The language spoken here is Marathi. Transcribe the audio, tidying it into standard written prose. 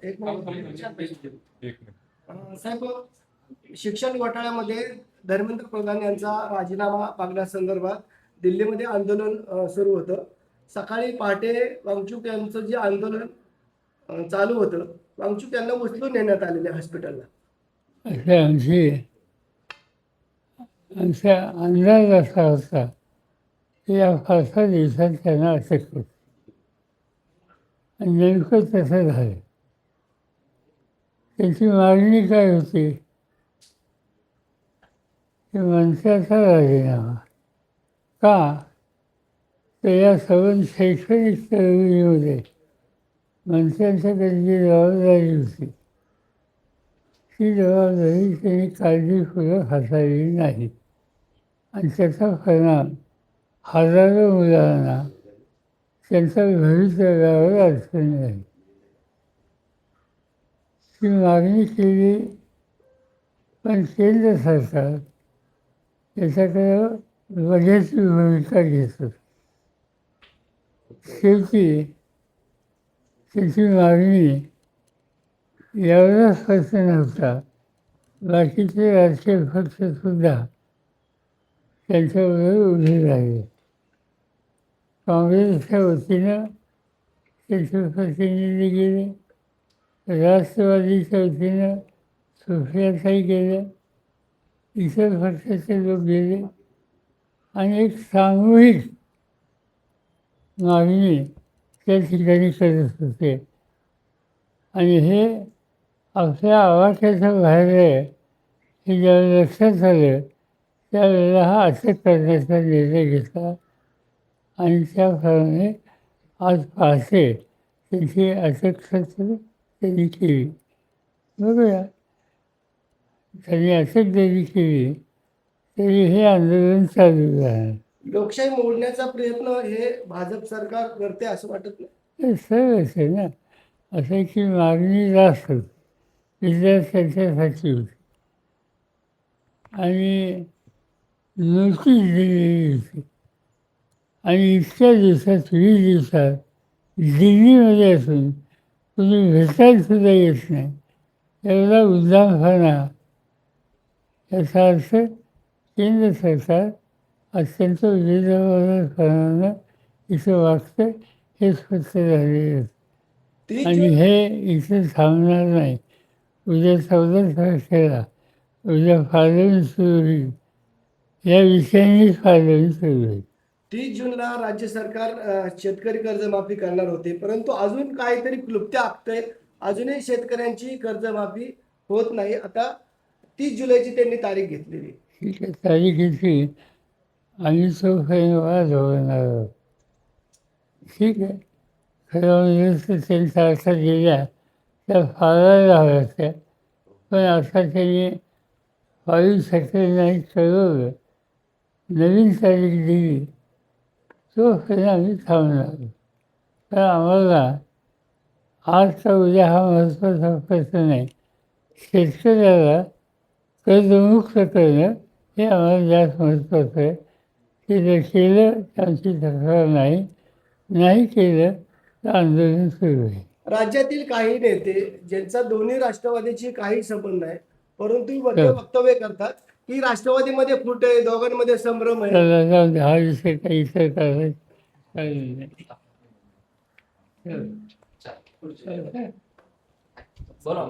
एक मिनिट. एक मिनिट. साहेब, शिक्षण घोटाळ्यामध्ये धर्मेंद्र प्रधान यांचा राजीनामा मागण्यासंदर्भात दिल्लीमध्ये आंदोलन सुरू होतं. सकाळी पहाटे वांगचूक यांचं जे आंदोलन चालू होतं, वांगचूक यांना उचलून नेण्यात आलेले हॉस्पिटलला. असे आमचा अंदाज असा होता की या 5-6 दिवसात त्यांना अटक होती आणि नेमकं तसं झालं. त्याची मागणी काय होती की मनसेचा राजीनामा. का तर या सर्व शैक्षणिक चळवळीमध्ये मनसेच्याकडे जी जबाबदारी होती ती जबाबदारी त्यांनी काळजीपूर्वक हाताळली नाही आणि त्याचा परिणाम हजारो मुलांना त्यांच्या भवितव्यावर अडचणी आली. ती मागणी केली, पण केंद्र सरकार त्याच्याकडे वगैरेची भूमिका घेत होतं. शेवटी त्याची मागणी एवढाच फक्त नव्हता, बाकीचे राजकीय पक्षसुद्धा त्यांच्याबरोबर उभे राहिले. काँग्रेसच्या वतीनं त्याचे प्रतिनिधी गेले, राष्ट्रवादीच्या वतीनं सुप्रियाताई गेल्या, इतर पक्षाचे लोक गेले आणि एक सामूहिक मागणी त्या ठिकाणी करत होते. आणि हे आपल्या आवाक्याच्या बाहेर आहे हे ज्यावेळेला लक्षात आलं त्यावेळेला हा अटक करण्याचा निर्णय घेतला आणि त्याप्रमाणे आज पहाटे त्याची अटक त्यांनी केली. बघूया, त्यांनी अटक जरी केली तरी हे आंदोलन चालू राहणार. लोकशाही मोडण्याचा प्रयत्न हे भाजप सरकार करते असं वाटत नाही? हे सरळच आहे ना. असं की मागणी जास्त होती, विद्यार्थ्यांच्यासाठी होती आणि नोटीस दिलेली होती आणि इतक्या दिवसात 20 दिवसात दिल्लीमध्ये असून कुणी भेटायला सुद्धा येत नाही. एवढा उद्दामपणा, याचा अर्थ केंद्र सरकार अत्यंत बेजबाबदारपणानं इथं वागतं हे स्पष्ट झालेलं आहे. आणि हे इथं थांबणार नाही. उद्या 14 तारखेला उद्या फाळणी सुरू होईल. या विषयाने फाळणी सुरू होईल. 30 जूनला राज्य सरकार शेतकरी कर्जमाफी करणार होते, परंतु अजून काहीतरी क्लुप्त्या आखतंय. अजूनही शेतकऱ्यांची कर्जमाफी होत नाही. आता 30 जुलैची त्यांनी तारीख घेतलेली. ठीक आहे, तारीखेची आम्ही तो वाद होणार आहोत. ठीक आहे, खरं तर त्यांच्या अर्थात गेल्या त्या फाळायला हव्या त्या, पण आता त्यांनी 22 नाही ठरवलं, नवीन तारीख दिली, तो आम्ही थांबणार. तर आम्हाला आज का उद्या हा महत्त्वाचा प्रश्न नाही. शेतकऱ्याला कर्जमुक्त करणं हे आम्हाला जास्त महत्त्वाचं आहे. ते जर केलं तर आमची तक्रार नाही, नाही केलं तर आंदोलन सुरू होईल. राज्यातील काही नेते ज्यांचा दोन्ही राष्ट्रवादीची काही संबंध नाही, परंतु वक्तव्य करतात की राष्ट्रवादीमध्ये फूट आहे, दोघांमध्ये संभ्रम आहे. त्याला जाऊन हा विषय काही इतर काही नाही. बोला